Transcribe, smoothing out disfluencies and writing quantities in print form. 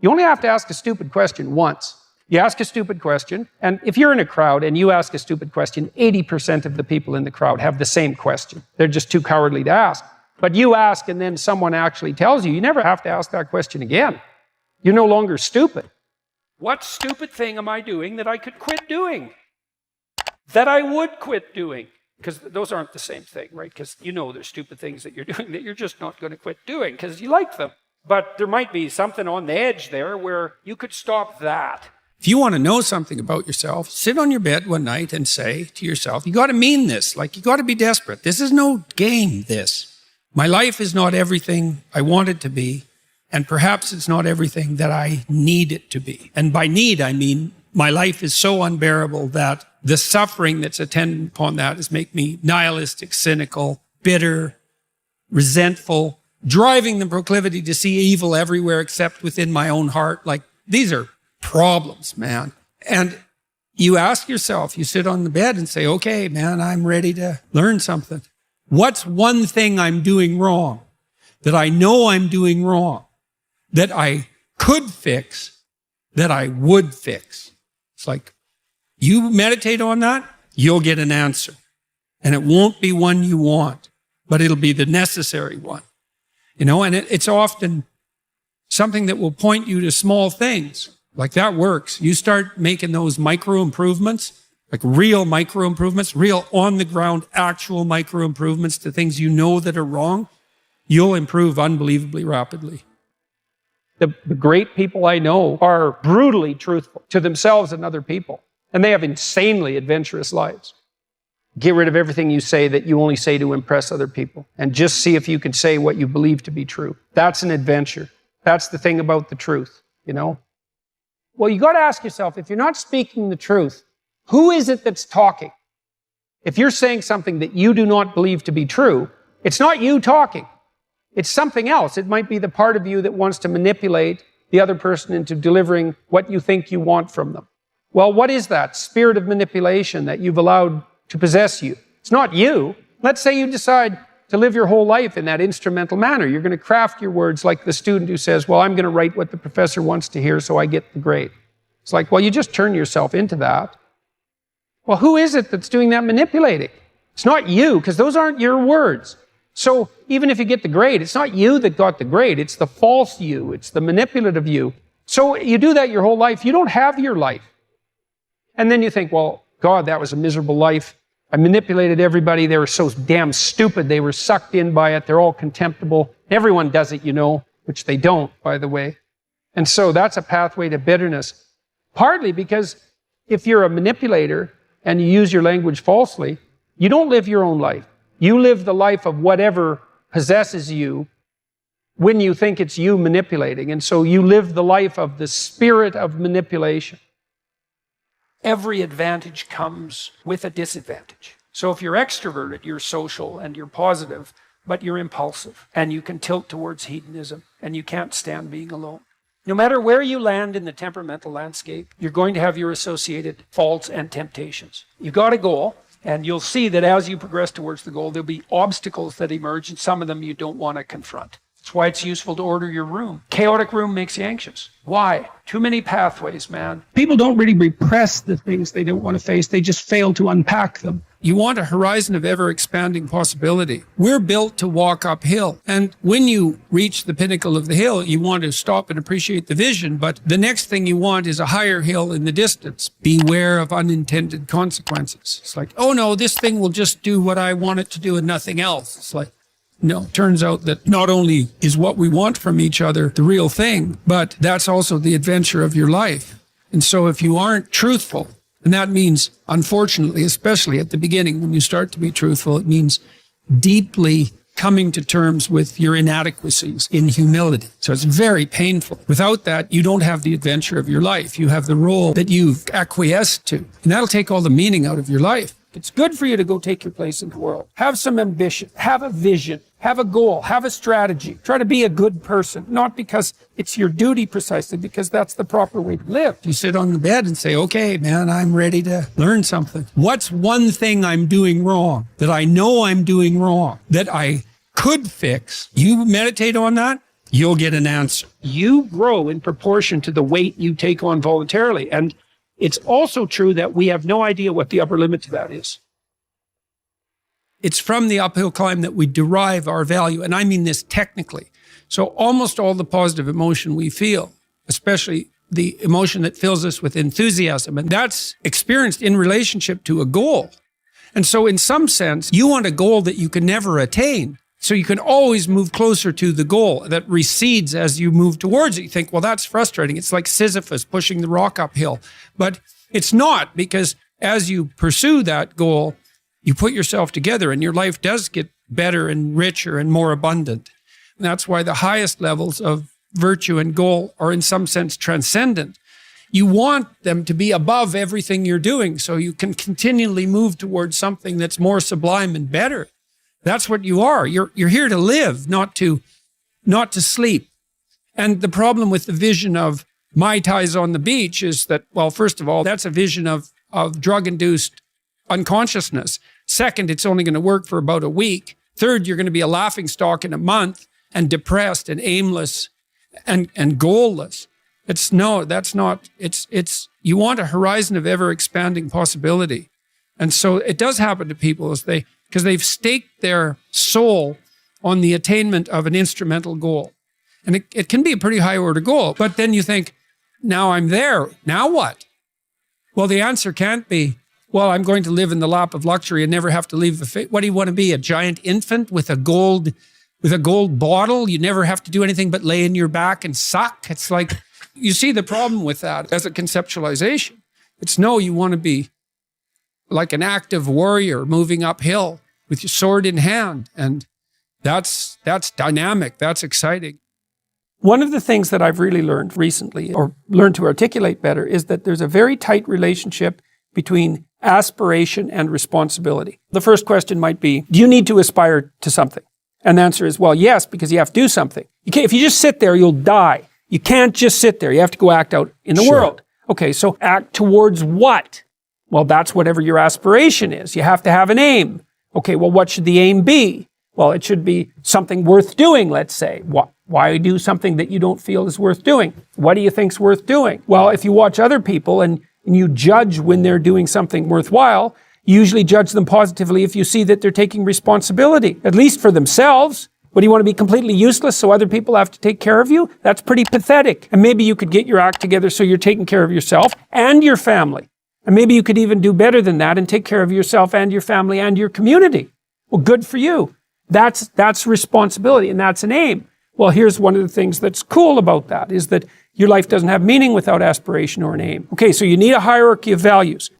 You only have to ask a stupid question once. You ask a stupid question, and if you're in a crowd and you ask a stupid question, 80% of the people in the crowd have the same question. They're just too cowardly to ask. But you ask and then someone actually tells you, you never have to ask that question again. You're no longer stupid. What stupid thing am I doing that I could quit doing? That I would quit doing? Because those aren't the same thing, right? Because you know there's stupid things that you're doing that you're just not going to quit doing because you like them. But there might be something on the edge there where you could stop that. If you want to know something about yourself, sit on your bed one night and say to yourself, you got to mean this, like you got to be desperate. This is no game, this. My life is not everything I want it to be, and perhaps it's not everything that I need it to be. And by need, I mean my life is so unbearable that the suffering that's attendant upon that is make me nihilistic, cynical, bitter, resentful, driving the proclivity to see evil everywhere except within my own heart. Like, these are problems, man. And you ask yourself, you sit on the bed and say, okay, man, I'm ready to learn something. What's one thing I'm doing wrong that I know I'm doing wrong, that I could fix, that I would fix? It's like, you meditate on that, you'll get an answer. And it won't be one you want, but it'll be the necessary one. You know, and it's often something that will point you to small things. Like, that works. You start making those micro improvements, like real micro improvements, real on the ground, actual micro improvements to things you know that are wrong, you'll improve unbelievably rapidly. The great people I know are brutally truthful to themselves and other people, and they have insanely adventurous lives. Get rid of everything you say that you only say to impress other people, and just see if you can say what you believe to be true. That's an adventure. That's the thing about the truth, you know? Well, you got to ask yourself, if you're not speaking the truth, who is it that's talking? If you're saying something that you do not believe to be true, it's not you talking. It's something else. It might be the part of you that wants to manipulate the other person into delivering what you think you want from them. Well, what is that spirit of manipulation that you've allowed to possess you? It's not you. Let's say you decide to live your whole life in that instrumental manner. You're going to craft your words like the student who says, well, I'm going to write what the professor wants to hear so I get the grade. It's like, well, you just turn yourself into that. Well, who is it that's doing that manipulating? It's not you, because those aren't your words. So even if you get the grade, it's not you that got the grade. It's the false you. It's the manipulative you. So you do that your whole life. You don't have your life. And then you think, well, God, that was a miserable life. I manipulated everybody. They were so damn stupid. They were sucked in by it. They're all contemptible. Everyone does it, you know, which they don't, by the way. And so that's a pathway to bitterness. Partly because if you're a manipulator and you use your language falsely, you don't live your own life. You live the life of whatever possesses you when you think it's you manipulating. And so you live the life of the spirit of manipulation. Every advantage comes with a disadvantage. So if you're extroverted, you're social and you're positive, but you're impulsive and you can tilt towards hedonism and you can't stand being alone. No matter where you land in the temperamental landscape, you're going to have your associated faults and temptations. You've got a goal, and you'll see that as you progress towards the goal, there'll be obstacles that emerge, and some of them you don't want to confront. That's why it's useful to order your room. Chaotic room makes you anxious. Why? Too many pathways, man. People don't really repress the things they don't want to face. They just fail to unpack them. You want a horizon of ever-expanding possibility. We're built to walk uphill. And when you reach the pinnacle of the hill, you want to stop and appreciate the vision. But the next thing you want is a higher hill in the distance. Beware of unintended consequences. It's like, oh no, this thing will just do what I want it to do and nothing else. It's like, no, turns out that not only is what we want from each other the real thing, but that's also the adventure of your life. And so if you aren't truthful, and that means, unfortunately, especially at the beginning, when you start to be truthful, it means deeply coming to terms with your inadequacies in humility. So it's very painful. Without that, you don't have the adventure of your life. You have the role that you've acquiesced to. And that'll take all the meaning out of your life. It's good for you to go take your place in the world. Have some ambition, have a vision, have a goal, have a strategy. Try to be a good person, not because it's your duty precisely, because that's the proper way to live. You sit on the bed and say, okay, man, I'm ready to learn something. What's one thing I'm doing wrong that I know I'm doing wrong that I could fix? You meditate on that, you'll get an answer. You grow in proportion to the weight you take on voluntarily. And it's also true that we have no idea what the upper limit to that is. It's from the uphill climb that we derive our value. And I mean this technically. So almost all the positive emotion we feel, especially the emotion that fills us with enthusiasm, and that's experienced in relationship to a goal. And so in some sense, you want a goal that you can never attain. So you can always move closer to the goal that recedes as you move towards it. You think, well, that's frustrating. It's like Sisyphus pushing the rock uphill. But it's not, because as you pursue that goal, you put yourself together and your life does get better and richer and more abundant. And that's why the highest levels of virtue and goal are in some sense transcendent. You want them to be above everything you're doing so you can continually move towards something that's more sublime and better. That's what you are. You're here to live, not to sleep. And the problem with the vision of Mai Tais on the beach is that, well, first of all, that's a vision of drug-induced unconsciousness. Second, it's only going to work for about a week. Third, you're going to be a laughingstock in a month and depressed and aimless and goalless. You want a horizon of ever-expanding possibility. And so it does happen to people because they've staked their soul on the attainment of an instrumental goal. And it can be a pretty high order goal, but then you think, now I'm there, now what? Well, the answer can't be, well, I'm going to live in the lap of luxury and never have to leave the face. What do you want to be, a giant infant with a gold bottle? You never have to do anything but lay in your back and suck. It's like, you see the problem with that as a conceptualization. It's no, you want to be like an active warrior moving uphill with your sword in hand. And that's dynamic, that's exciting. One of the things that I've really learned recently, or learned to articulate better, is that there's a very tight relationship between aspiration and responsibility. The first question might be, do you need to aspire to something? And the answer is, well, yes, because you have to do something. If you just sit there, you'll die. You can't just sit there. You have to go act out in the world. Okay, so act towards what? Well, that's whatever your aspiration is. You have to have an aim. Okay, well, what should the aim be? Well, it should be something worth doing, let's say. Why do something that you don't feel is worth doing? What do you think's worth doing? Well, if you watch other people and you judge when they're doing something worthwhile, you usually judge them positively if you see that they're taking responsibility, at least for themselves. What, do you want to be completely useless so other people have to take care of you? That's pretty pathetic. And maybe you could get your act together so you're taking care of yourself and your family. And maybe you could even do better than that and take care of yourself and your family and your community. Well, good for you. That's responsibility and that's an aim. Well, here's one of the things that's cool about that is that your life doesn't have meaning without aspiration or an aim. Okay, so you need a hierarchy of values.